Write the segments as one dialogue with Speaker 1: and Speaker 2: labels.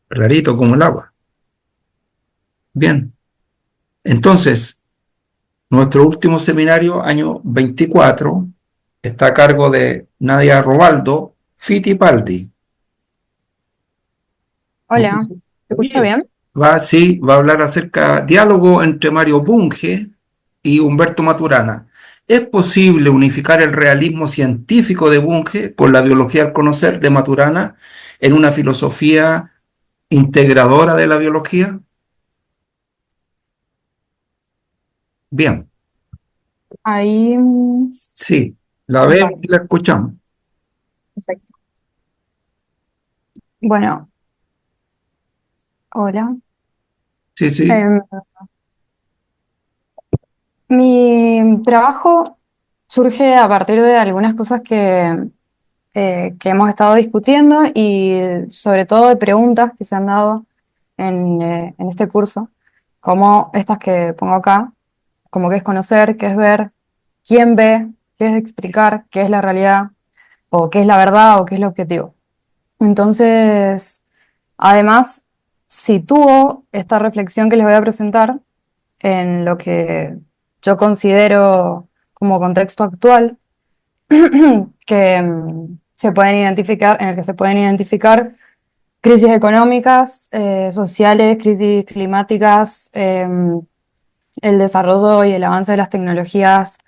Speaker 1: clarito como el agua. Bien, entonces, nuestro último seminario, año 24, está a cargo de Nadia Robaldo Fittipaldi. ¿Ok?
Speaker 2: Hola, ¿te escucha bien?
Speaker 1: Sí, va a hablar acerca diálogo entre Mario Bunge y Humberto Maturana. ¿Es posible unificar el realismo científico de Bunge con la biología al conocer de Maturana en una filosofía integradora de la biología? Bien,
Speaker 2: Ahí,
Speaker 1: sí, la vemos
Speaker 2: vale,
Speaker 1: y la escuchamos.
Speaker 2: perfecto. Bueno, hola.
Speaker 1: Sí, sí,
Speaker 2: Em, Mi trabajo surge a partir de algunas cosas que hemos estado discutiendo y sobre todo de preguntas que se han dado en este curso, como estas que pongo acá, como qué es conocer, qué es ver, quién ve, qué es explicar, qué es la realidad, o qué es la verdad, o qué es el objetivo. Entonces, además, sitúo esta reflexión que les voy a presentar en lo que yo considero como contexto actual, que se pueden identificar, en el que se pueden identificar crisis económicas, sociales, crisis climáticas, el desarrollo y el avance de las tecnologías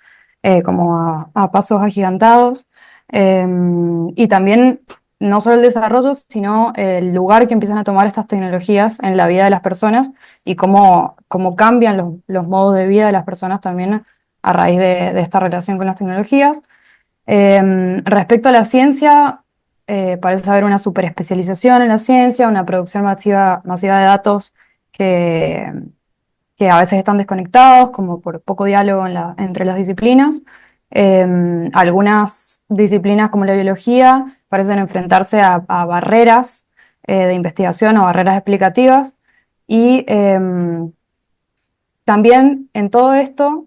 Speaker 2: como a pasos agigantados, eh, y también no solo el desarrollo, sino el lugar que empiezan a tomar estas tecnologías en la vida de las personas y cómo cambian los modos de vida de las personas también a raíz de esta relación con las tecnologías. Respecto a la ciencia, parece haber una superespecialización en la ciencia, una producción masiva de datos que que a veces están desconectados, como por poco diálogo entre las disciplinas. Algunas disciplinas como la biología parecen enfrentarse a barreras de investigación o barreras explicativas. Y también en todo esto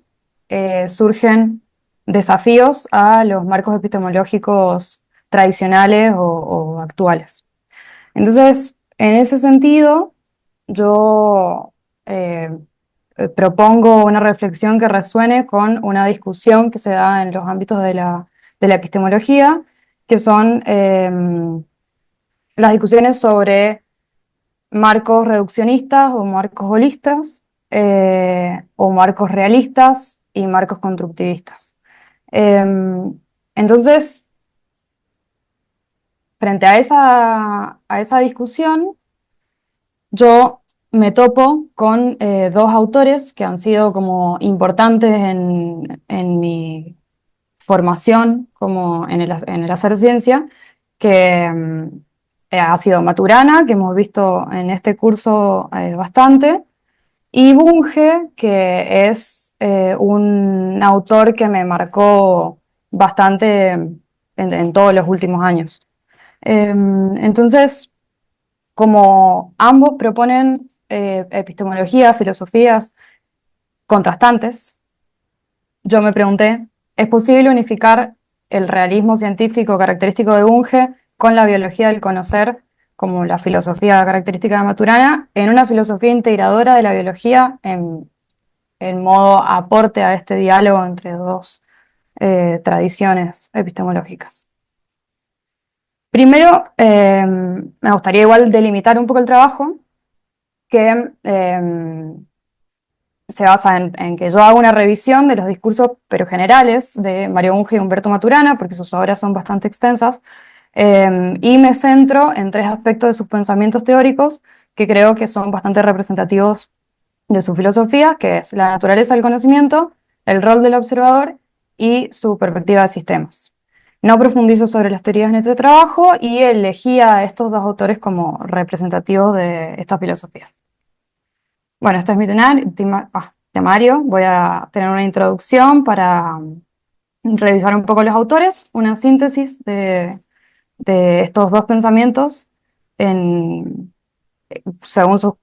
Speaker 2: surgen desafíos a los marcos epistemológicos tradicionales o actuales. Entonces, en ese sentido, yo eh, propongo una reflexión que resuene con una discusión que se da en los ámbitos de la epistemología, que son las discusiones sobre marcos reduccionistas o marcos holistas, o marcos realistas y marcos constructivistas. Entonces, frente a esa discusión, yo me topo con dos autores que han sido como importantes en mi formación como en el hacer ciencia, que ha sido Maturana, que hemos visto en este curso bastante, y Bunge, que es un autor que me marcó bastante en todos los últimos años. Entonces, como ambos proponen epistemologías, filosofías contrastantes, yo me pregunté, ¿es posible unificar el realismo científico característico de Bunge con la biología del conocer, como la filosofía característica de Maturana, en una filosofía integradora de la biología en modo aporte a este diálogo entre dos tradiciones epistemológicas? Primero, me gustaría igual delimitar un poco el trabajo que se basa en que yo hago una revisión de los discursos, pero generales, de Mario Bunge y Humberto Maturana, porque sus obras son bastante extensas, y me centro en tres aspectos de sus pensamientos teóricos que creo que son bastante representativos de su filosofía, que es la naturaleza del conocimiento, el rol del observador y su perspectiva de sistemas. No profundizo sobre las teorías en este trabajo y elegí a estos dos autores como representativos de estas filosofías. Bueno, este es mi temario. Voy a tener una introducción para revisar un poco los autores, una síntesis de estos dos pensamientos en, según sus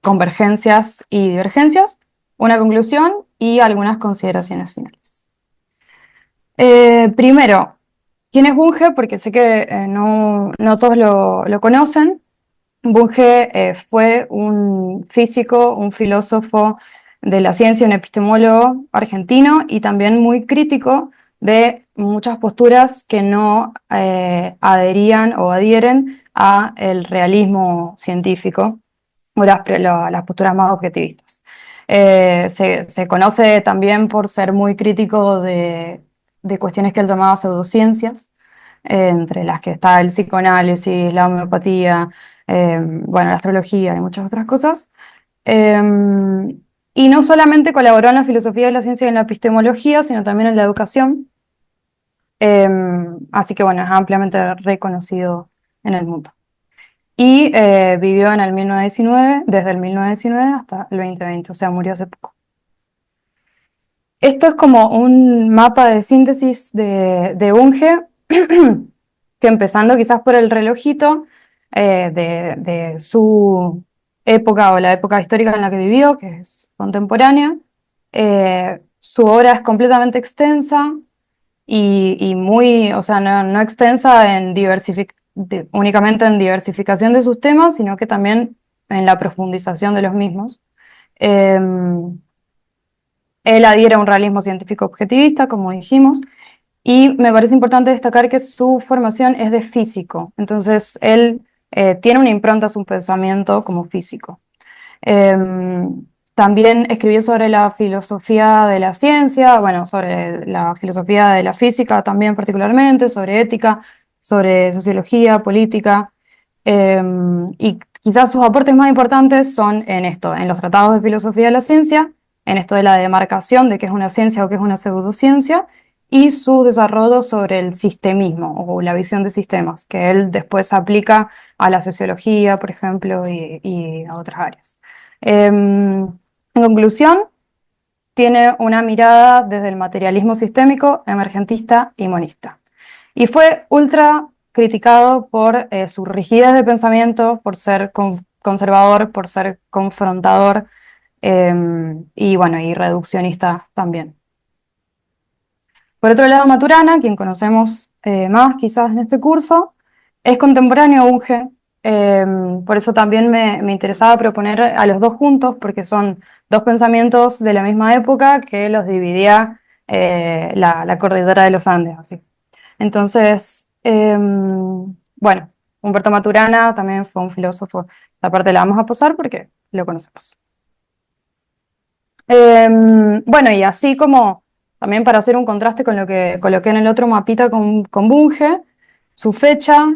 Speaker 2: convergencias y divergencias, una conclusión y algunas consideraciones finales. Primero, ¿quién es Bunge? Porque sé que no todos lo conocen. Bunge fue un físico, un filósofo de la ciencia, un epistemólogo argentino y también muy crítico de muchas posturas que no adherían o adhieren a el realismo científico o las posturas más objetivistas. Se conoce también por ser muy crítico de cuestiones que él llamaba pseudociencias, entre las que está el psicoanálisis, la homeopatía, bueno, la astrología y muchas otras cosas. Eh, y no solamente colaboró en la filosofía de la ciencia y en la epistemología, sino también en la educación. Eh, Así que bueno, es ampliamente reconocido en el mundo. Y vivió en el 1919, desde el 1919 hasta el 2020, o sea, murió hace poco. Esto es como un mapa de síntesis de Bunge, que empezando quizás por el relojito de su época o la época histórica en la que vivió, que es contemporánea. Su obra es completamente extensa y muy, o sea, no extensa en únicamente en diversificación de sus temas, sino que también en la profundización de los mismos. Él adhiere a un realismo científico objetivista, como dijimos, y me parece importante destacar que su formación es de físico, entonces él tiene una impronta a su pensamiento como físico. Eh, También escribió sobre la filosofía de la ciencia, bueno, sobre la filosofía de la física también particularmente, sobre ética, sobre sociología, política, eh, y quizás sus aportes más importantes son en esto, en los tratados de filosofía de la ciencia, en esto de la demarcación de qué es una ciencia o qué es una pseudociencia, y su desarrollo sobre el sistemismo o la visión de sistemas, que él después aplica a la sociología, por ejemplo, y a otras áreas. En conclusión, tiene una mirada desde el materialismo sistémico, emergentista y monista. Y fue ultra criticado por su rigidez de pensamiento, por ser conservador, por ser confrontador y bueno, y reduccionista también. Por otro lado, Maturana, quien conocemos más quizás en este curso, es contemporáneo a Bunge, por eso también me interesaba proponer a los dos juntos, porque son dos pensamientos de la misma época que los dividía la cordillera de los Andes, así. Entonces, bueno, Humberto Maturana también fue un filósofo. La parte la vamos a posar porque lo conocemos. Bueno, y así como también para hacer un contraste con lo que coloqué en el otro mapita con Bunge, su fecha,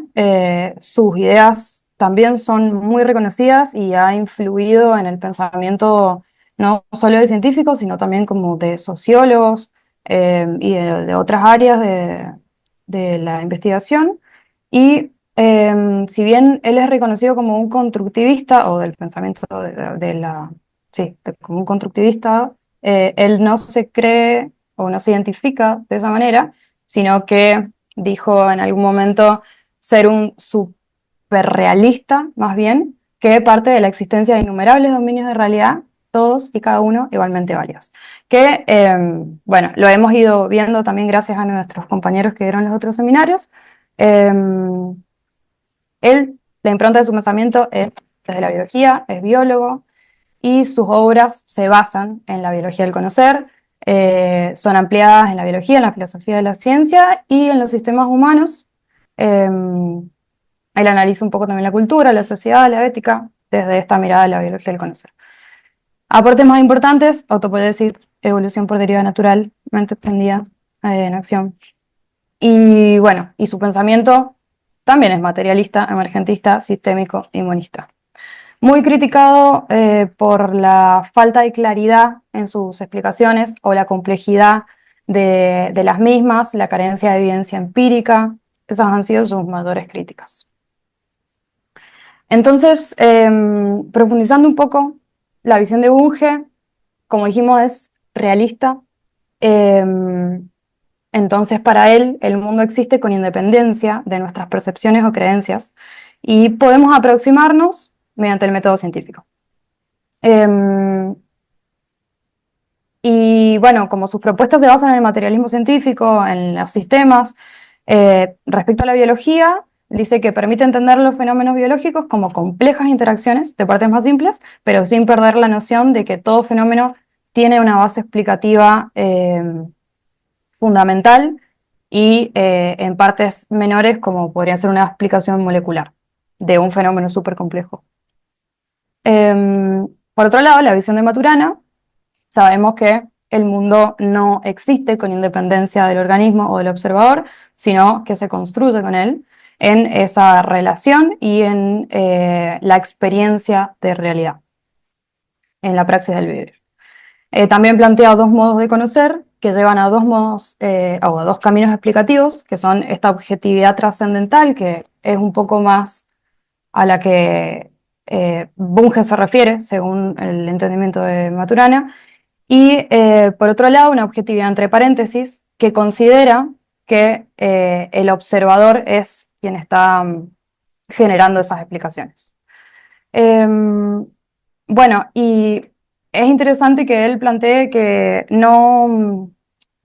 Speaker 2: sus ideas también son muy reconocidas y ha influido en el pensamiento no solo de científicos, sino también como de sociólogos y de otras áreas de la investigación. Y si bien él es reconocido como un constructivista o del pensamiento de la sí, como un constructivista, él no se cree o no se identifica de esa manera, sino que dijo en algún momento ser un superrealista, más bien, que parte de la existencia de innumerables dominios de realidad, todos y cada uno igualmente varios. Que, bueno, lo hemos ido viendo también gracias a nuestros compañeros que dieron los otros seminarios. Eh, la impronta de su pensamiento es desde la biología, es biólogo, y sus obras se basan en la biología del conocer, son ampliadas en la biología, en la filosofía de la ciencia y en los sistemas humanos. Eh, Él analiza un poco también la cultura, la sociedad, la ética, desde esta mirada de la biología del conocer. Aportes más importantes, autopoiesis, evolución por deriva natural, mente extendida en acción. Y bueno, y su pensamiento también es materialista, emergentista, sistémico y monista. Muy criticado por la falta de claridad en sus explicaciones o la complejidad de las mismas, la carencia de evidencia empírica. Esas han sido sus mayores críticas. Entonces, profundizando un poco, la visión de Bunge, como dijimos, es realista. Entonces, para él, el mundo existe con independencia de nuestras percepciones o creencias y podemos aproximarnos mediante el método científico. Y bueno, como sus propuestas se basan en el materialismo científico, en los sistemas, respecto a la biología, dice que permite entender los fenómenos biológicos como complejas interacciones de partes más simples, pero sin perder la noción de que todo fenómeno tiene una base explicativa fundamental y en partes menores como podría ser una explicación molecular de un fenómeno súper complejo. Por otro lado, la visión de Maturana, sabemos que el mundo no existe con independencia del organismo o del observador, sino que se construye con él en esa relación y en la experiencia de realidad, en la praxis del vivir. También plantea dos modos de conocer que llevan a dos modos o a dos caminos explicativos, que son esta objetividad trascendental, que es un poco más a la que Bunge se refiere, según el entendimiento de Maturana, y por otro lado, una objetividad entre paréntesis que considera que el observador es quien está generando esas explicaciones. Bueno, y es interesante que él plantee que no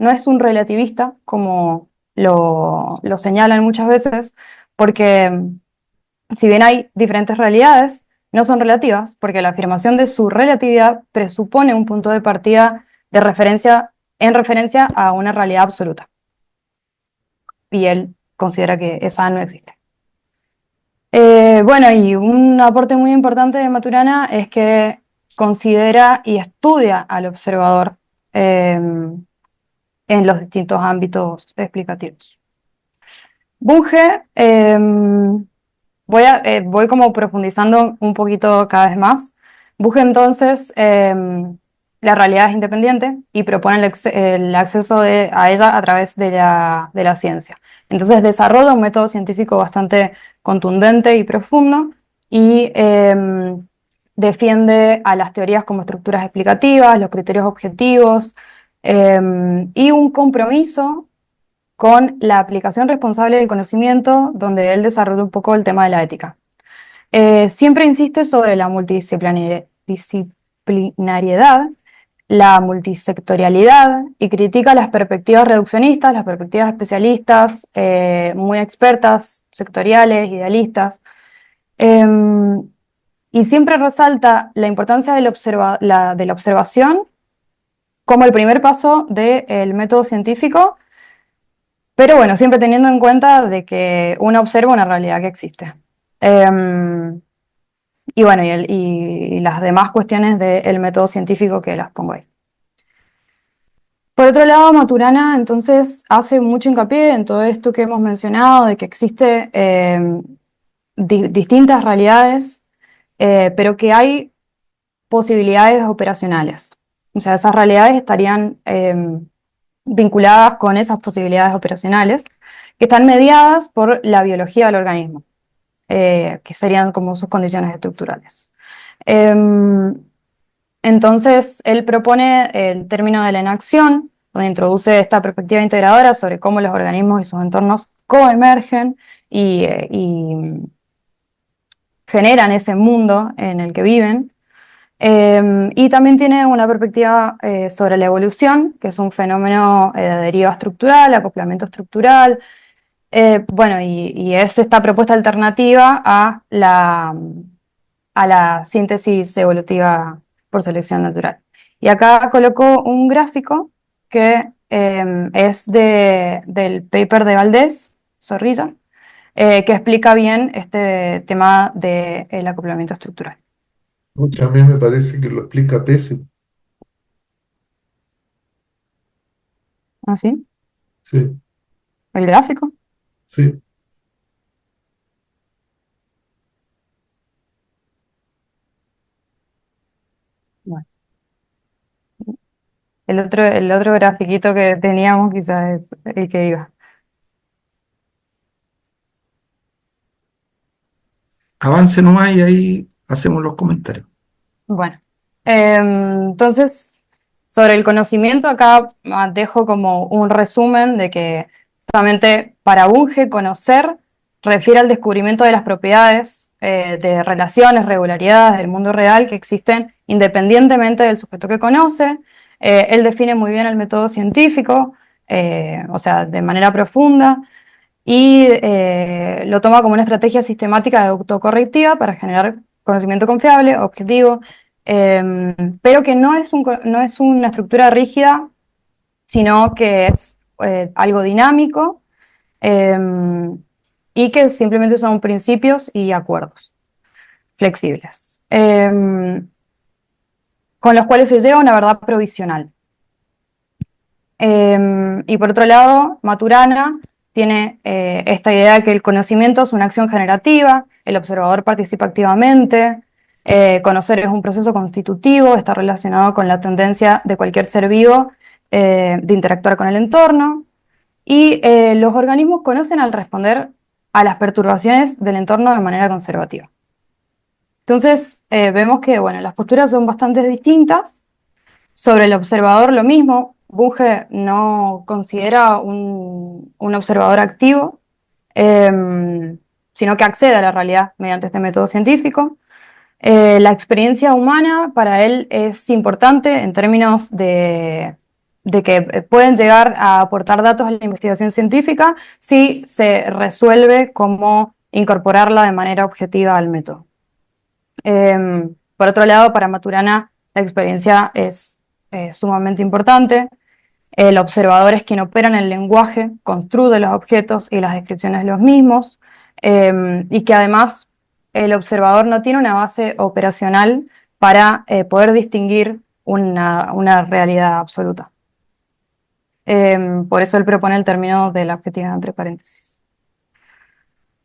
Speaker 2: es un relativista, como lo señalan muchas veces, porque si bien hay diferentes realidades, no son relativas, porque la afirmación de su relatividad presupone un punto de partida de referencia en referencia a una realidad absoluta. Y él considera que esa no existe. Bueno, y un aporte muy importante de Maturana es que considera y estudia al observador en los distintos ámbitos explicativos. Bunge, voy como profundizando un poquito cada vez más. Bunge entonces la realidad es independiente y propone el acceso a ella a través de la ciencia. Entonces desarrolla un método científico bastante contundente y profundo y defiende a las teorías como estructuras explicativas, los criterios objetivos y un compromiso con la aplicación responsable del conocimiento, donde él desarrolla un poco el tema de la ética. Siempre insiste sobre la multidisciplinariedad, la multisectorialidad y critica las perspectivas reduccionistas, las perspectivas especialistas, muy expertas, sectoriales, idealistas, y siempre resalta la importancia de la observación como el primer paso del método científico, pero bueno, siempre teniendo en cuenta de que uno observa una realidad que existe. Y bueno, y las demás cuestiones del método científico que las pongo ahí. Por otro lado, Maturana entonces hace mucho hincapié en todo esto que hemos mencionado, de que existe distintas realidades, pero que hay posibilidades operacionales. O sea, esas realidades estarían vinculadas con esas posibilidades operacionales que están mediadas por la biología del organismo, que serían como sus condiciones estructurales. Entonces, él propone el término de la inacción, donde introduce esta perspectiva integradora sobre cómo los organismos y sus entornos coemergen y generan ese mundo en el que viven. Y también tiene una perspectiva sobre la evolución, que es un fenómeno de deriva estructural, acoplamiento estructural. Bueno, y es esta propuesta alternativa a la síntesis evolutiva por selección natural. Y acá coloco un gráfico que es del paper de Valdés, Zorrilla, que explica bien este tema del acoplamiento estructural.
Speaker 3: Porque a mí me parece que lo explica pésimo.
Speaker 2: ¿Ah, sí?
Speaker 3: Sí,
Speaker 2: ¿El gráfico?
Speaker 3: sí.
Speaker 2: Bueno. El otro grafiquito que teníamos quizás es el que iba.
Speaker 1: Avance nomás y ahí hacemos los comentarios.
Speaker 2: Bueno, entonces, sobre el conocimiento, acá dejo como un resumen de que solamente para Bunge conocer refiere al descubrimiento de las propiedades de relaciones, regularidades del mundo real que existen independientemente del sujeto que conoce. Él define muy bien el método científico, o sea, de manera profunda. y lo toma como una estrategia sistemática de autocorrectiva para generar conocimiento confiable, objetivo, pero que no es una estructura rígida, sino que es algo dinámico, y que simplemente son principios y acuerdos flexibles, con los cuales se llega a una verdad provisional. Y por otro lado, Maturana tiene esta idea de que el conocimiento es una acción generativa, el observador participa activamente, conocer es un proceso constitutivo, está relacionado con la tendencia de cualquier ser vivo de interactuar con el entorno, y los organismos conocen al responder a las perturbaciones del entorno de manera conservativa. Entonces, vemos que bueno, las posturas son bastante distintas. Sobre el observador lo mismo, Bunge no considera un observador activo, sino que accede a la realidad mediante este método científico. La experiencia humana para él es importante en términos de que pueden llegar a aportar datos a la investigación científica si se resuelve cómo incorporarla de manera objetiva al método. Por otro lado, para Maturana la experiencia es sumamente importante. El observador es quien opera en el lenguaje, construye los objetos y las descripciones de los mismos, y que además el observador no tiene una base operacional para poder distinguir una realidad absoluta. Por eso él propone el término de la objetividad entre paréntesis.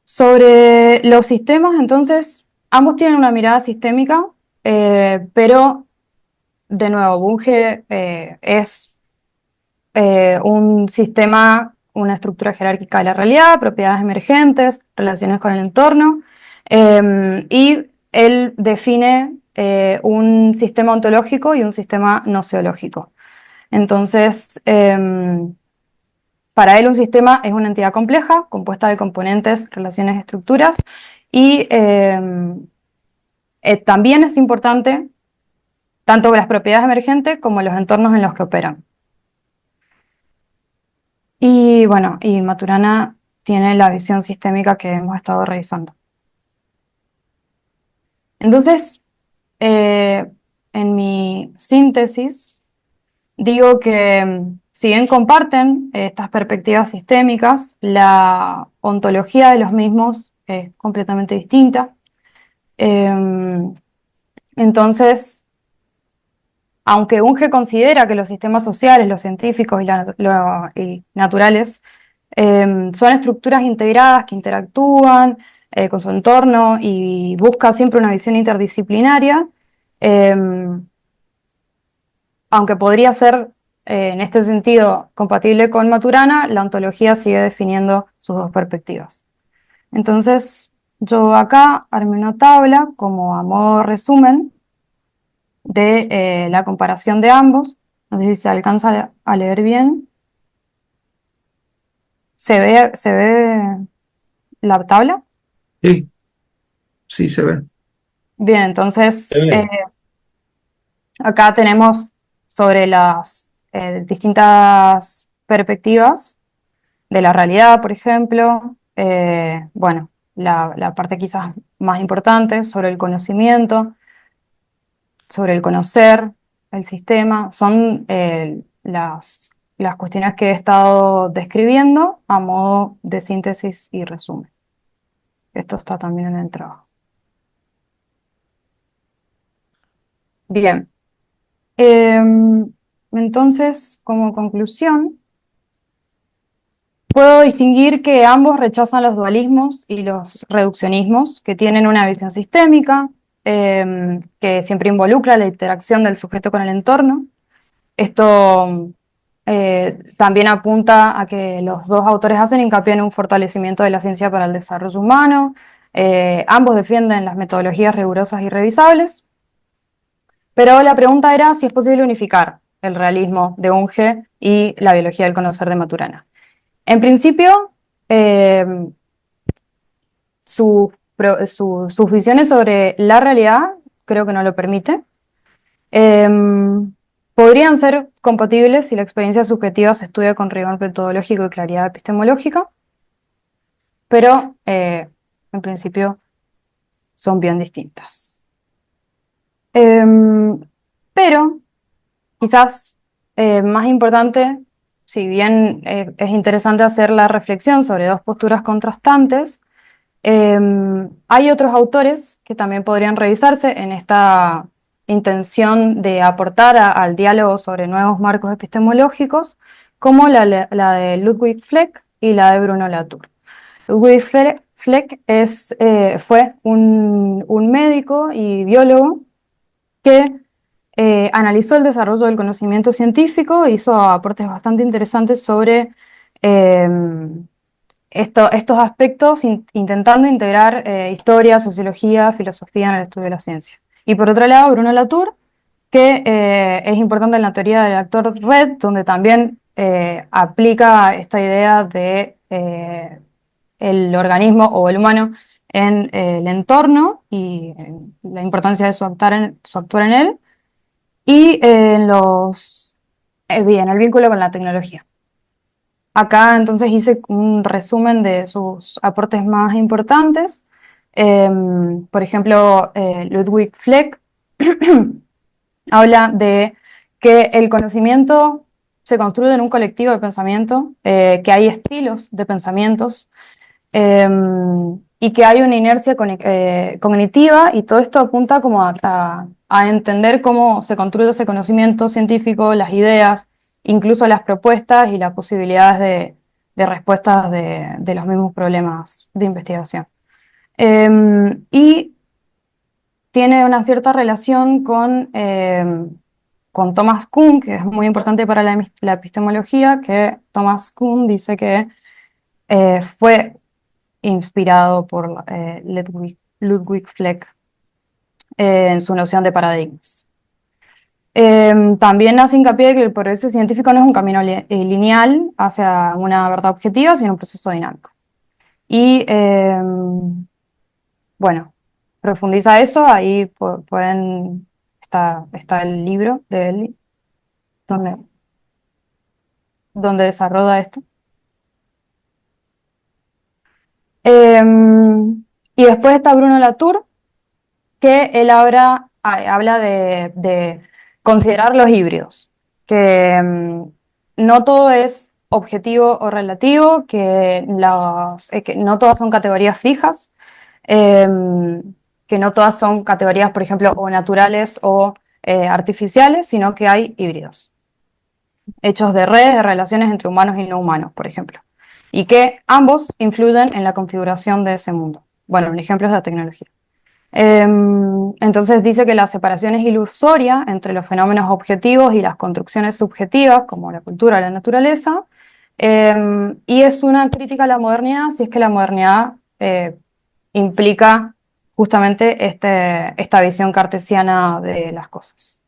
Speaker 2: Sobre los sistemas, entonces, ambos tienen una mirada sistémica, pero, de nuevo, Bunge es un sistema, una estructura jerárquica de la realidad, propiedades emergentes, relaciones con el entorno, y él define un sistema ontológico y un sistema noseológico. Entonces, para él un sistema es una entidad compleja, compuesta de componentes, relaciones, estructuras, y también es importante tanto las propiedades emergentes como los entornos en los que operan. Y bueno, y Maturana tiene la visión sistémica que hemos estado revisando. Entonces, en mi síntesis, digo que si bien comparten estas perspectivas sistémicas, la ontología de los mismos es completamente distinta. Entonces, aunque Bunge considera que los sistemas sociales, los científicos y naturales son estructuras integradas que interactúan con su entorno y busca siempre una visión interdisciplinaria, aunque podría ser en este sentido compatible con Maturana, la ontología sigue definiendo sus dos perspectivas. Entonces, yo acá armé una tabla como a modo resumen de la comparación de ambos. No sé si se alcanza a leer bien. Se ve la tabla?
Speaker 1: Sí, sí se ve.
Speaker 2: Bien, entonces
Speaker 3: Está bien.
Speaker 2: acá tenemos sobre las distintas perspectivas de la realidad, por ejemplo, bueno, la parte quizás más importante sobre el conocimiento, sobre el conocer el sistema, son las cuestiones que he estado describiendo a modo de síntesis y resumen. Esto está también en el trabajo. Bien. Entonces, como conclusión, puedo distinguir que ambos rechazan los dualismos y los reduccionismos, que tienen una visión sistémica, que siempre involucra la interacción del sujeto con el entorno. Esto también apunta a que los dos autores hacen hincapié en un fortalecimiento de la ciencia para el desarrollo humano. Ambos defienden las metodologías rigurosas y revisables. Pero la pregunta era si es posible unificar el realismo de Bunge y la biología del conocer de Maturana. En principio, sus visiones sobre la realidad creo que no lo permite. Podrían ser compatibles si la experiencia subjetiva se estudia con rigor metodológico y claridad epistemológica. pero en principio son bien distintas. Pero quizás más importante, si bien es interesante hacer la reflexión sobre dos posturas contrastantes, hay otros autores que también podrían revisarse en esta intención de aportar al diálogo sobre nuevos marcos epistemológicos, como la de Ludwig Fleck y la de Bruno Latour. Ludwig Fleck fue un médico y biólogo que analizó el desarrollo del conocimiento científico, hizo aportes bastante interesantes sobre estos aspectos, intentando integrar historia, sociología, filosofía en el estudio de la ciencia. Y por otro lado, Bruno Latour, que es importante en la teoría del actor red, donde también aplica esta idea de el organismo o el humano en el entorno y la importancia de su actuar en él, y en el vínculo con la tecnología. Acá entonces hice un resumen de sus aportes más importantes. Por ejemplo, Ludwig Fleck habla de que el conocimiento se construye en un colectivo de pensamiento, que hay estilos de pensamientos, y que hay una inercia cognitiva, y todo esto apunta como a entender cómo se construye ese conocimiento científico, las ideas, incluso las propuestas y las posibilidades de respuestas de los mismos problemas de investigación. Y tiene una cierta relación con Thomas Kuhn, que es muy importante para la epistemología, que Thomas Kuhn dice que fue inspirado por Ludwig Fleck en su noción de paradigmas. También hace hincapié de que el progreso científico no es un camino lineal hacia una verdad objetiva, sino un proceso dinámico. Y bueno, profundiza eso, ahí está el libro de él donde desarrolla esto. Y después está Bruno Latour, que él habla de considerar los híbridos, que no todo es objetivo o relativo, que no todas son categorías fijas, que no todas son categorías, por ejemplo, o naturales o artificiales, sino que hay híbridos, hechos de redes de relaciones entre humanos y no humanos, por ejemplo, y que ambos influyen en la configuración de ese mundo. Bueno, un ejemplo es la tecnología. Entonces dice que la separación es ilusoria entre los fenómenos objetivos y las construcciones subjetivas, como la cultura o la naturaleza, y es una crítica a la modernidad, si es que la modernidad implica justamente esta visión cartesiana de las cosas.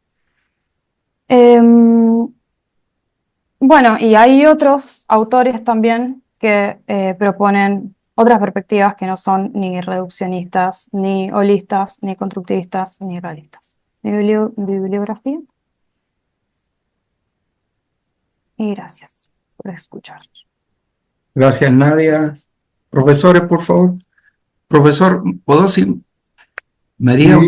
Speaker 2: Bueno, y hay otros autores también que proponen otras perspectivas que no son ni reduccionistas, ni holistas, ni constructivistas, ni realistas. Bibliografía. Y gracias por escuchar.
Speaker 1: Gracias, Nadia. Profesores, por favor. Profesor Podosi,
Speaker 3: Sí,
Speaker 1: me haría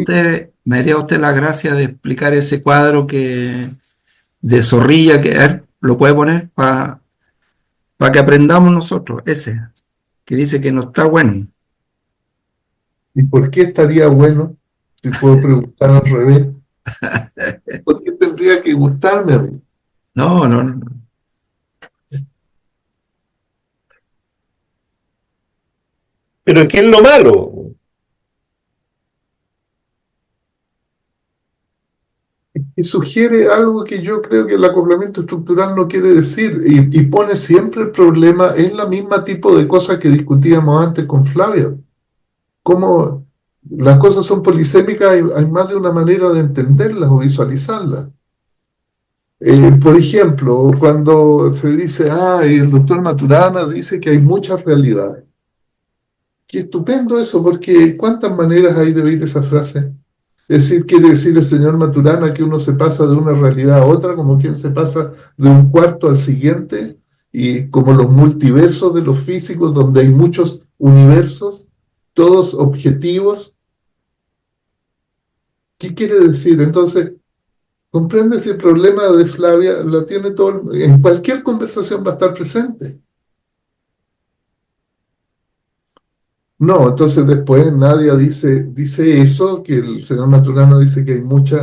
Speaker 1: usted la gracia de explicar ese cuadro de Zorrilla que a ver, lo puede poner para que aprendamos nosotros, ese, que dice que no está bueno.
Speaker 3: ¿y por qué estaría bueno? Si puedo preguntar al revés, ¿por qué tendría que gustarme a mí?
Speaker 1: No, no, no.
Speaker 4: Pero ¿qué es lo malo?
Speaker 3: Y sugiere algo que yo creo que el acoplamiento estructural no quiere decir, y pone siempre el problema, es la misma tipo de cosas que discutíamos antes con Flavia. Cómo las cosas son polisémicas, hay más de una manera de entenderlas o visualizarlas. Por ejemplo, cuando se dice, el doctor Maturana dice que hay muchas realidades. Qué estupendo eso, porque ¿cuántas maneras hay de oír esa frase? Es decir, quiere decir el señor Maturana que uno se pasa de una realidad a otra, como quien se pasa de un cuarto al siguiente, y como los multiversos de los físicos, donde hay muchos universos, todos objetivos. ¿Qué quiere decir? Entonces, comprende si el problema de Flavia lo tiene todo, en cualquier conversación va a estar presente. No, entonces después Nadia dice eso, que el señor Maturana dice que hay muchos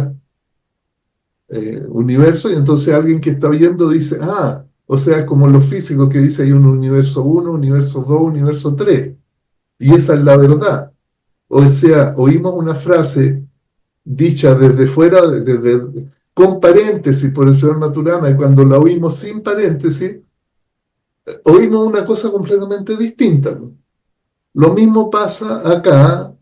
Speaker 3: universos, y entonces alguien que está oyendo dice, ah, o sea, como los físicos que dice hay un universo 1, universo 2, universo 3, y esa es la verdad. O sea, oímos una frase dicha desde fuera, con paréntesis por el señor Maturana, y cuando la oímos sin paréntesis, oímos una cosa completamente distinta. Lo mismo pasa acá.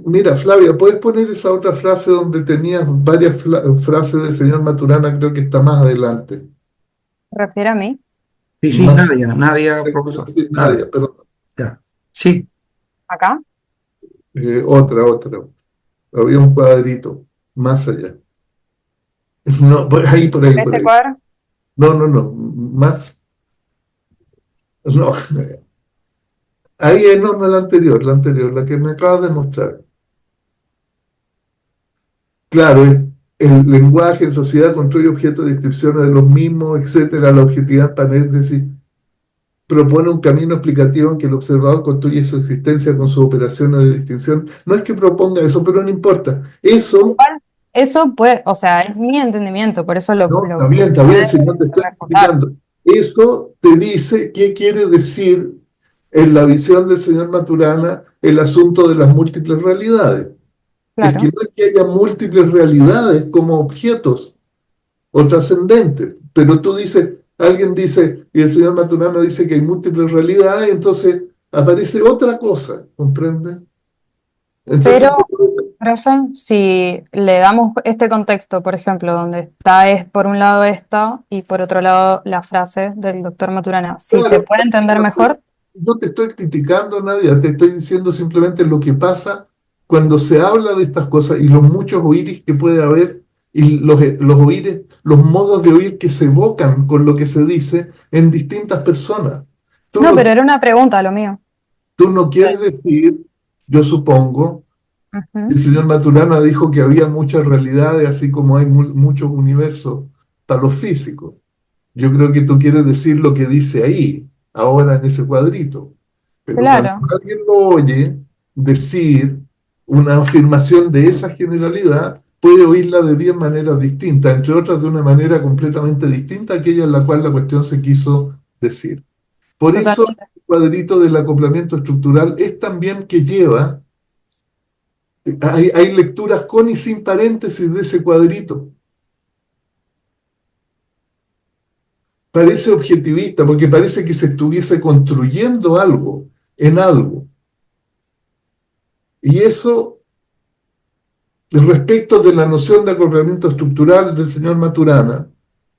Speaker 3: Mira, Flavia, ¿puedes poner esa otra frase donde tenías varias frases del señor Maturana? Creo que está más adelante.
Speaker 2: ¿Se refiere a mí?
Speaker 1: Sí,
Speaker 3: Más,
Speaker 1: Nadia, profesor.
Speaker 3: sí,
Speaker 1: Nadia,
Speaker 3: Nadia, perdón.
Speaker 1: ya. Sí,
Speaker 2: ¿Acá?
Speaker 3: Otra. Había un cuadrito más allá. No, por
Speaker 2: ¿Este
Speaker 3: ahí.
Speaker 2: cuadro?
Speaker 3: No, más. No, ahí no, la anterior, la que me acabas de mostrar. Claro, el lenguaje en sociedad construye objetos de descripciones de los mismos, etcétera. La objetividad, paréntesis, propone un camino explicativo en que el observador construye su existencia con sus operaciones de distinción. No es que proponga eso, pero no importa. Eso,
Speaker 2: Igual, eso puede, o sea, es mi entendimiento, por eso
Speaker 3: no,
Speaker 2: lo
Speaker 3: está bien,
Speaker 2: puede
Speaker 3: si no te estoy
Speaker 2: refutar.
Speaker 3: explicando. Eso te dice qué quiere decir en la visión del señor Maturana el asunto de las múltiples realidades. Es que
Speaker 2: Claro.
Speaker 3: no es que haya múltiples realidades como objetos o trascendentes, pero tú dices, alguien dice, y el señor Maturana dice que hay múltiples realidades, entonces aparece otra cosa, ¿comprende? Entonces,
Speaker 2: Pero, profe, si le damos este contexto, por ejemplo, donde está es por un lado esta y por otro lado la frase del doctor Maturana, si se
Speaker 3: claro,
Speaker 2: puede entender
Speaker 3: entonces,
Speaker 2: mejor,
Speaker 3: no te estoy criticando, Nadia, te estoy diciendo simplemente lo que pasa cuando se habla de estas cosas y los muchos oíres que puede haber y los oíres, los modos de oír que se evocan con lo que se dice en distintas personas. Tú
Speaker 2: no,
Speaker 3: no,
Speaker 2: pero era una pregunta lo mío.
Speaker 3: tú no quieres decir, yo supongo,
Speaker 2: Ujú.
Speaker 3: el señor Maturana dijo que había muchas realidades, así como hay muchos universos para los físicos. Yo creo que tú quieres decir lo que dice ahí, ahora en ese cuadrito. Pero cuando
Speaker 2: Claro,
Speaker 3: alguien lo oye decir una afirmación de esa generalidad, puede oírla de 10 maneras distintas, entre otras de una manera completamente distinta a aquella en la cual la cuestión se quiso decir. Por eso
Speaker 2: totalmente.
Speaker 3: el cuadrito del acoplamiento estructural es también que lleva, hay lecturas con y sin paréntesis de ese cuadrito. Parece objetivista porque parece que se estuviese construyendo algo en algo. Y eso, respecto de la noción de acoplamiento estructural del señor Maturana,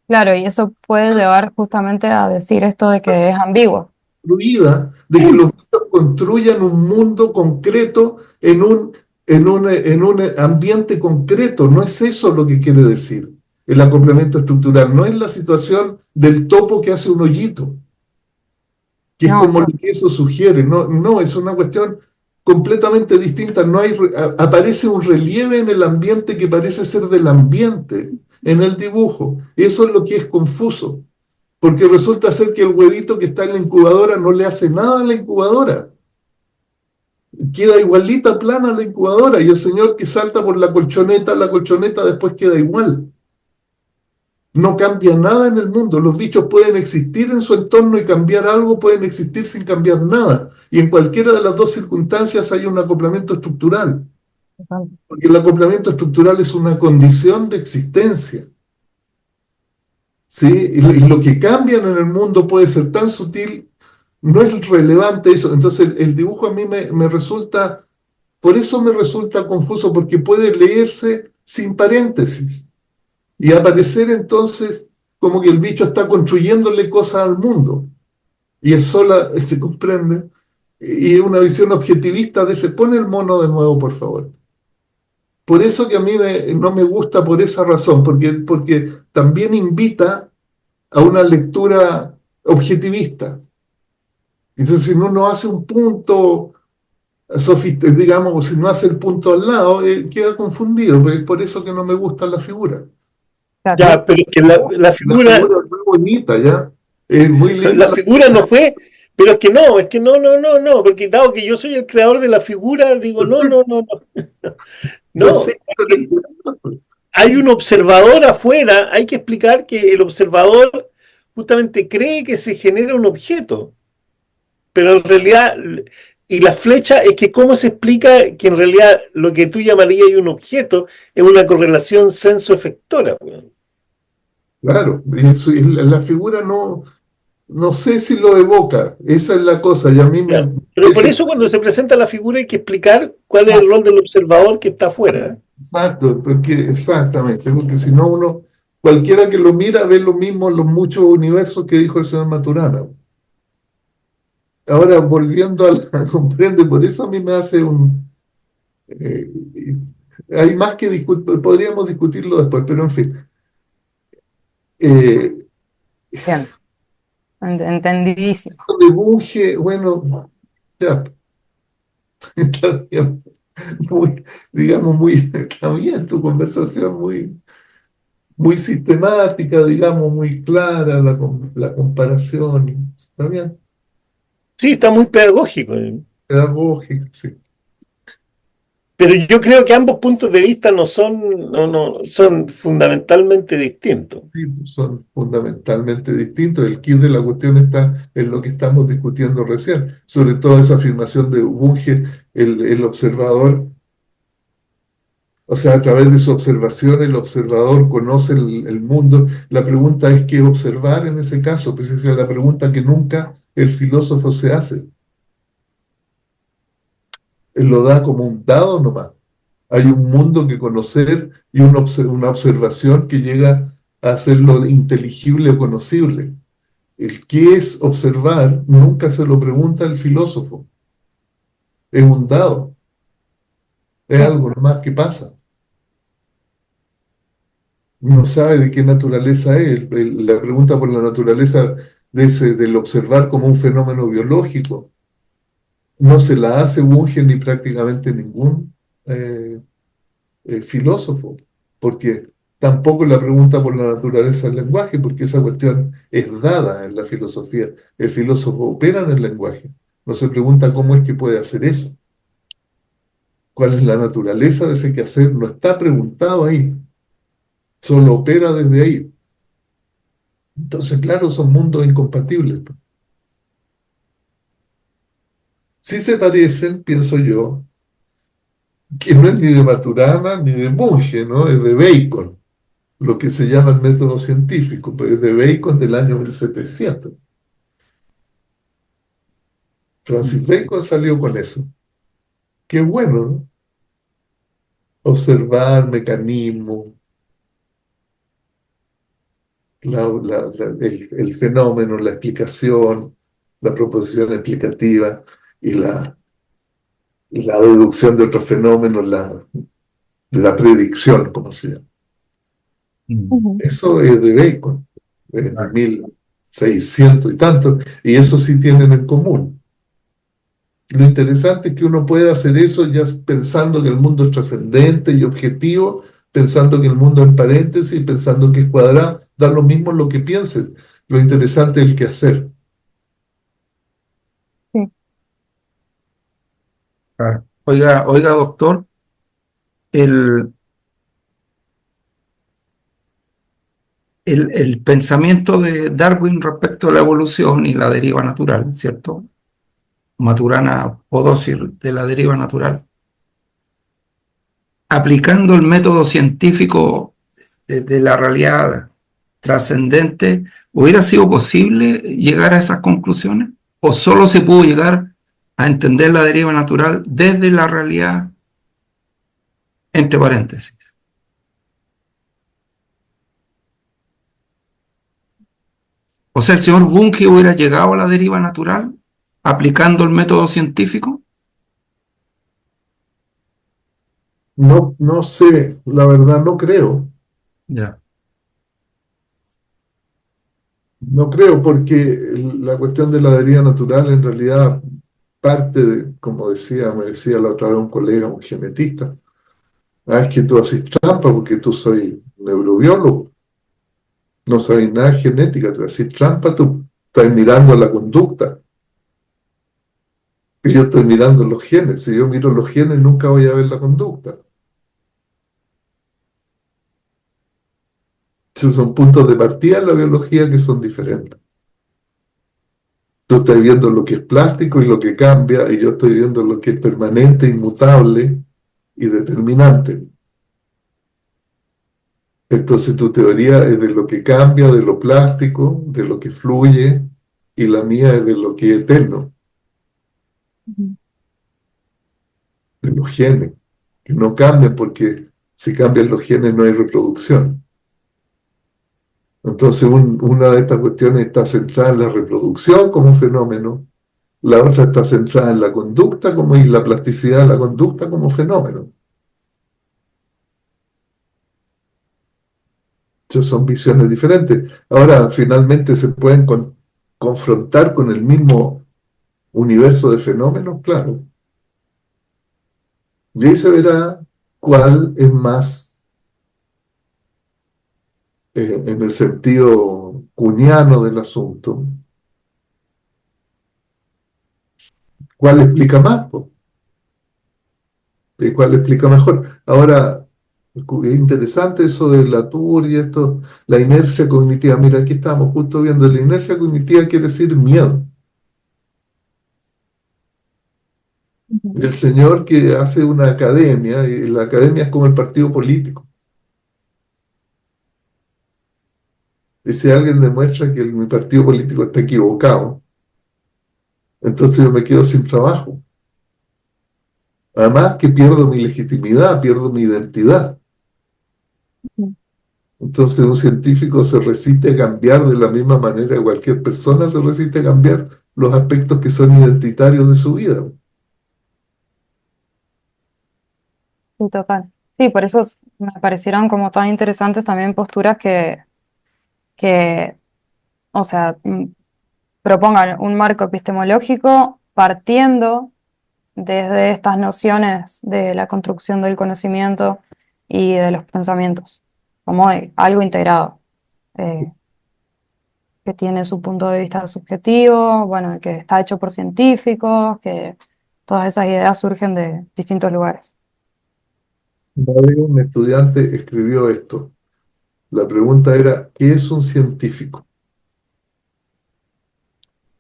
Speaker 2: Claro, y eso puede llevar justamente a decir esto de que es ambiguo.
Speaker 3: incluida de que los bichos construyan un mundo concreto en un ambiente concreto. No es eso lo que quiere decir el acoplamiento estructural. No es la situación del topo que hace un hoyito, que es
Speaker 2: No,
Speaker 3: como lo que eso sugiere. No, no, es una cuestión completamente distinta. No hay, aparece un relieve en el ambiente que parece ser del ambiente en el dibujo. Eso es lo que es confuso, porque resulta ser que el huevito que está en la incubadora no le hace nada a la incubadora. Queda igualita plana la incubadora, y el señor que salta por la colchoneta después queda igual. No cambia nada en el mundo. Los bichos pueden existir en su entorno y cambiar algo, pueden existir sin cambiar nada. Y en cualquiera de las dos circunstancias hay un acoplamiento estructural, porque el acoplamiento estructural es una condición de existencia. ¿Sí? Y lo que cambian en el mundo puede ser tan sutil, no es relevante eso. Entonces el dibujo a mí me resulta, por eso me resulta confuso, porque puede leerse sin paréntesis y aparecer entonces como que el bicho está construyéndole cosas al mundo. Y es sola, se comprende, y es una visión objetivista de ese. Pone el mono de nuevo, por favor. Por eso que a mí no me gusta por esa razón, porque también invita a una lectura objetivista. Entonces, si uno hace un punto, digamos, si no hace el punto al lado, queda confundido, porque es por eso que no me gusta la figura.
Speaker 2: Claro.
Speaker 4: Ya, pero es que la
Speaker 3: La
Speaker 4: figura,
Speaker 3: figura es muy bonita, ¿ya? Es muy linda
Speaker 4: la figura no fue, pero es que no, porque dado que yo soy el creador de la figura, digo,
Speaker 3: yo
Speaker 4: no,
Speaker 3: sé que
Speaker 4: hay un observador afuera, hay que explicar que el observador justamente cree que se genera un objeto, pero en realidad, y la flecha es que cómo se explica que en realidad lo que tú llamarías un objeto es una correlación senso-efectora. Weón.
Speaker 3: claro, y la figura no sé si lo evoca, esa es la cosa, y a mí me
Speaker 4: Ya. Pero por
Speaker 3: parece
Speaker 4: eso cuando se presenta la figura hay que explicar cuál es el rol del observador que está afuera.
Speaker 3: exacto, exactamente, porque si no uno, cualquiera que lo mira ve lo mismo en los muchos universos que dijo el señor Maturana. Ahora, volviendo a la comprende, por eso a mí me hace eh, hay más que discutir, podríamos discutirlo después, pero en fin. Eh,
Speaker 2: Bien, entendidísimo.
Speaker 3: de Bunge, bueno, ya, está bien, digamos, está bien tu conversación, muy sistemática, digamos, muy clara, la comparación, está bien,
Speaker 4: Sí, está muy pedagógico.
Speaker 3: pedagógica, sí.
Speaker 4: Pero yo creo que ambos puntos de vista son fundamentalmente distintos.
Speaker 3: Sí, pues son fundamentalmente distintos. El kit de la cuestión está en lo que estamos discutiendo recién, sobre todo esa afirmación de Bunge, el observador, o sea, a través de su observación, el observador conoce el mundo. La pregunta es qué observar en ese caso, pues esa es la pregunta que nunca el filósofo se hace. Él lo da como un dado nomás. Hay un mundo que conocer y una observación que llega a hacerlo inteligible o conocible. El qué es observar nunca se lo pregunta el filósofo. Es un dado, es
Speaker 2: Sí.
Speaker 3: algo nomás que pasa. No sabe de qué naturaleza es. La pregunta por la naturaleza del observar como un fenómeno biológico no se la hace Bunge ni prácticamente ningún eh, filósofo, porque tampoco la pregunta por la naturaleza del lenguaje, porque esa cuestión es dada en la filosofía. El filósofo opera en el lenguaje, no se pregunta cómo es que puede hacer eso, cuál es la naturaleza de ese quehacer, no está preguntado ahí, solo opera desde ahí. Entonces, claro, son mundos incompatibles. Sí se parecen, pienso yo, que no es ni de Maturana ni de Bunge, ¿no? Es de Bacon, lo que se llama el método científico, pues es de Bacon del año 1700. Francis Bacon salió con eso. Qué bueno, ¿no? Observar mecanismos, el fenómeno, la explicación, la proposición explicativa y la deducción de otros fenómenos, la predicción, como se llama.
Speaker 2: Ujú.
Speaker 3: Eso es de Bacon, es de
Speaker 1: Claro.
Speaker 3: 1600 y tanto, y eso sí tienen en común. Lo interesante es que uno puede hacer eso ya pensando que el mundo es trascendente y objetivo, pensando que el mundo es paréntesis, pensando que es cuadrado, da lo mismo lo que piensen. Lo interesante es el que hacer.
Speaker 2: Sí.
Speaker 1: Claro. Oiga, doctor, el, el pensamiento de Darwin respecto a la evolución y la deriva natural, ¿cierto? Maturana Podósir de la deriva natural, aplicando el método científico de la realidad trascendente, ¿hubiera sido posible llegar a esas conclusiones? ¿O solo se pudo llegar a entender la deriva natural desde la realidad, entre paréntesis? O sea, ¿el señor Bunge hubiera llegado a la deriva natural aplicando el método científico?
Speaker 3: No sé, la verdad no creo.
Speaker 1: Ya.
Speaker 3: No creo, porque la cuestión de la deriva natural en realidad parte de, como decía, me decía la otra vez un colega, un genetista, es que tú haces trampa porque tú soy neurobiólogo, no sabes nada de genética, te haces trampa, tú estás mirando la conducta, y yo estoy mirando los genes, si yo miro los genes nunca voy a ver la conducta. Esos son puntos de partida en la biología que son diferentes. Tú estás viendo lo que es plástico y lo que cambia, y yo estoy viendo lo que es permanente, inmutable y determinante. Entonces tu teoría es de lo que cambia, de lo plástico, de lo que fluye, y la mía es de lo que es eterno, de los genes, que no cambian porque si cambian los genes no hay reproducción. Entonces una de estas cuestiones está centrada en la reproducción como un fenómeno, la otra está centrada en la conducta como y la plasticidad de la conducta como fenómeno. Entonces son visiones diferentes. Ahora finalmente se pueden confrontar con el mismo universo de fenómenos, claro. Y ahí se verá cuál es más, en el sentido kuhniano del asunto, cuál explica más, po, y cuál explica mejor. Ahora, es interesante eso de la TUR y esto, la inercia cognitiva. Mira, aquí estamos justo viendo, la inercia cognitiva quiere decir miedo. El señor que hace una academia, y la academia es como el partido político. Y si alguien demuestra que mi partido político está equivocado, entonces yo me quedo sin trabajo. Además que pierdo mi legitimidad, pierdo mi identidad. Entonces un científico se resiste a cambiar de la misma manera que cualquier persona se resiste a cambiar los aspectos que son identitarios de su vida.
Speaker 2: Sí, total. Sí, por eso me parecieron como tan interesantes también posturas que, o sea, propongan un marco epistemológico partiendo desde estas nociones de la construcción del conocimiento y de los pensamientos, como algo integrado, eh, que tiene su punto de vista subjetivo, bueno, que está hecho por científicos, que todas esas ideas surgen de distintos lugares.
Speaker 3: Una vez un estudiante escribió esto. La pregunta era, ¿qué es un científico?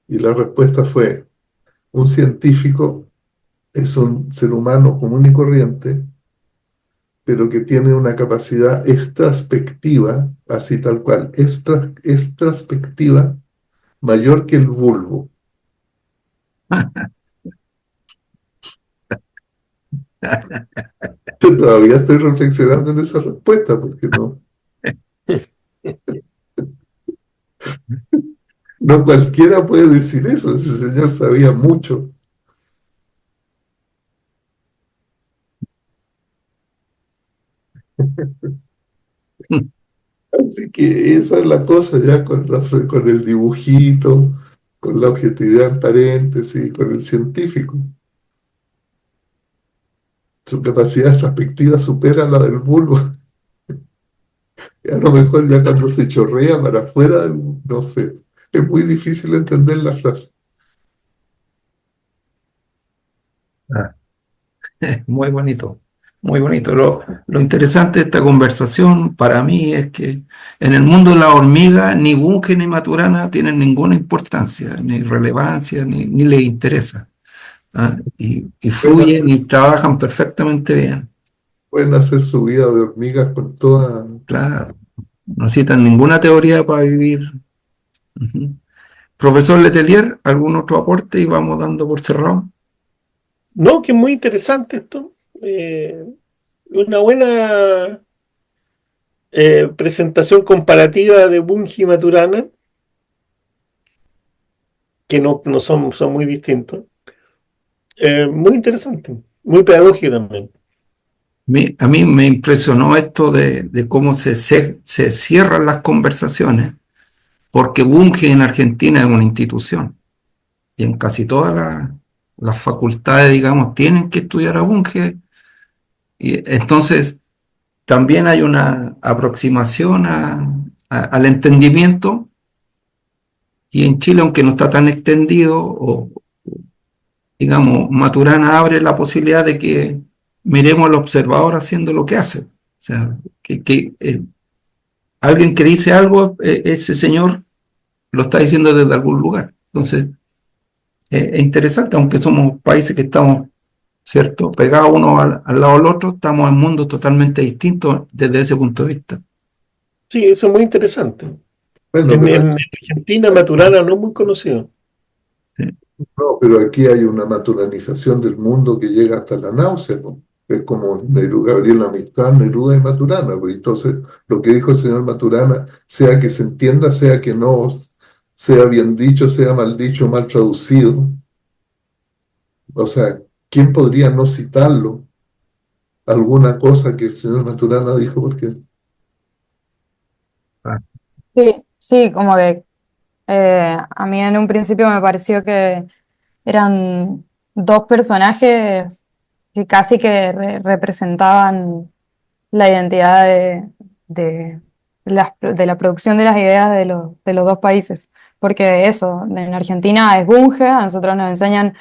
Speaker 3: Y la respuesta fue, un científico es un ser humano común y corriente, pero que tiene una capacidad extraspectiva, así tal cual, extraspectiva, mayor que el vulgo. Yo todavía estoy reflexionando en esa respuesta, porque no cualquiera puede decir eso, ese señor sabía mucho. Así que esa es la cosa ya con el dibujito, con la objetividad en paréntesis, con el científico. Su capacidad extraspectiva supera la del vulgo. Y a lo mejor ya cuando se chorrea para afuera, no sé, es muy difícil entender la frase.
Speaker 1: Ah, muy bonito, muy bonito. Lo interesante de esta conversación para mí es que en el mundo de la hormiga ni Bunge ni Maturana tienen ninguna importancia, ni relevancia, ni les interesa. ¿Ah? Y
Speaker 3: Pueden
Speaker 1: fluyen
Speaker 3: hacer,
Speaker 1: y trabajan perfectamente bien.
Speaker 3: pueden hacer su vida de hormigas con toda...
Speaker 1: Claro, no necesitan ninguna teoría para vivir. Ujú. Profesor Letelier, ¿algún otro aporte? Y vamos dando por cerrado.
Speaker 4: No, que es muy interesante esto. Una buena presentación comparativa de Bunge y Maturana, que no son muy distintos. Muy interesante, muy pedagógico también.
Speaker 1: A mí me impresionó esto de cómo se cierran las conversaciones. porque Bunge en Argentina es una institución y en casi todas las facultades, digamos, tienen que estudiar a Bunge. Y entonces también hay una aproximación al entendimiento, y en Chile, aunque no está tan extendido, o digamos, Maturana abre la posibilidad de que miremos al observador haciendo lo que hace. O sea, alguien que dice algo, ese señor lo está diciendo desde algún lugar. Entonces, es interesante, aunque somos países que estamos, ¿cierto?, pegados uno al lado del otro, estamos en mundos totalmente distintos desde ese punto de vista.
Speaker 4: Sí, eso es muy interesante.
Speaker 3: Bueno,
Speaker 4: En
Speaker 3: pero
Speaker 4: Argentina, Maturana no es muy conocido.
Speaker 3: no, pero aquí hay una maturanización del mundo que llega hasta la náusea, ¿no? Es como Gabriela Mistral, Neruda y Maturana, pues. Entonces, lo que dijo el señor Maturana, sea que se entienda, sea que no, sea bien dicho, sea mal dicho, mal traducido. O sea, ¿quién podría no citarlo? Alguna cosa que el señor Maturana dijo, porque
Speaker 2: Sí, sí, como que a mí en un principio me pareció que eran dos personajes que casi que representaban la identidad de de la producción de las ideas de los dos países. Porque eso, en Argentina es Bunge, a nosotros nos enseñan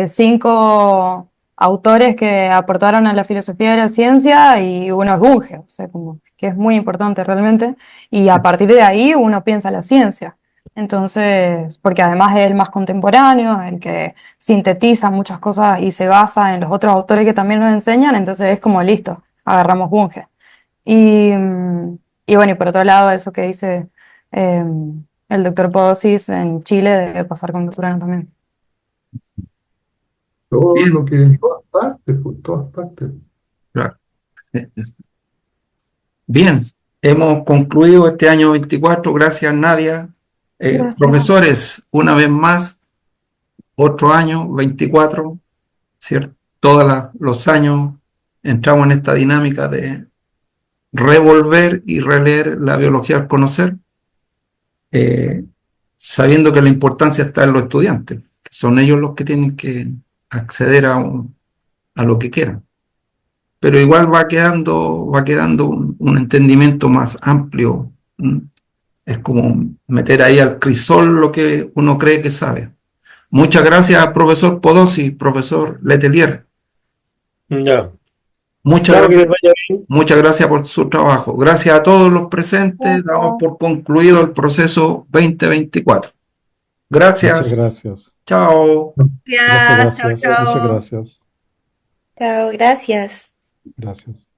Speaker 2: cinco autores que aportaron a la filosofía de la ciencia y uno es Bunge, o sea, como que es muy importante realmente. Y a partir de ahí uno piensa la ciencia. Entonces, porque además es el más contemporáneo, el que sintetiza muchas cosas y se basa en los otros autores que también nos enseñan, entonces es como listo, agarramos Bunge. Y, y bueno, y por otro lado, eso que dice eh, el doctor Podosis en Chile debe pasar con Maturana también.
Speaker 3: todo lo
Speaker 1: Bien,
Speaker 3: que en todas partes, por todas partes.
Speaker 1: claro. Bien, hemos concluido este año 24. Gracias, Nadia.
Speaker 2: Gracias.
Speaker 1: Profesores, una vez más, otro año 24, ¿cierto? Todos los años entramos en esta dinámica de revolver y releer la biología al conocer, eh, sabiendo que la importancia está en los estudiantes, que son ellos los que tienen que acceder a lo que quieran. Pero igual va quedando un entendimiento más amplio. Es como meter ahí al crisol lo que uno cree que sabe. Muchas gracias, profesor Podosi, profesor Letelier.
Speaker 4: Ya.
Speaker 1: Muchas
Speaker 4: Chao, que
Speaker 1: gracias,
Speaker 4: les vaya bien.
Speaker 1: muchas gracias por su trabajo. Gracias a todos los presentes. Damos por concluido el proceso 2024.
Speaker 5: Muchas
Speaker 1: Gracias.
Speaker 5: gracias.
Speaker 1: Chao.
Speaker 5: Gracias,
Speaker 6: Gracias, chao,
Speaker 5: gracias. Muchas
Speaker 6: chao.
Speaker 5: gracias.
Speaker 6: Chao, gracias.
Speaker 5: Gracias.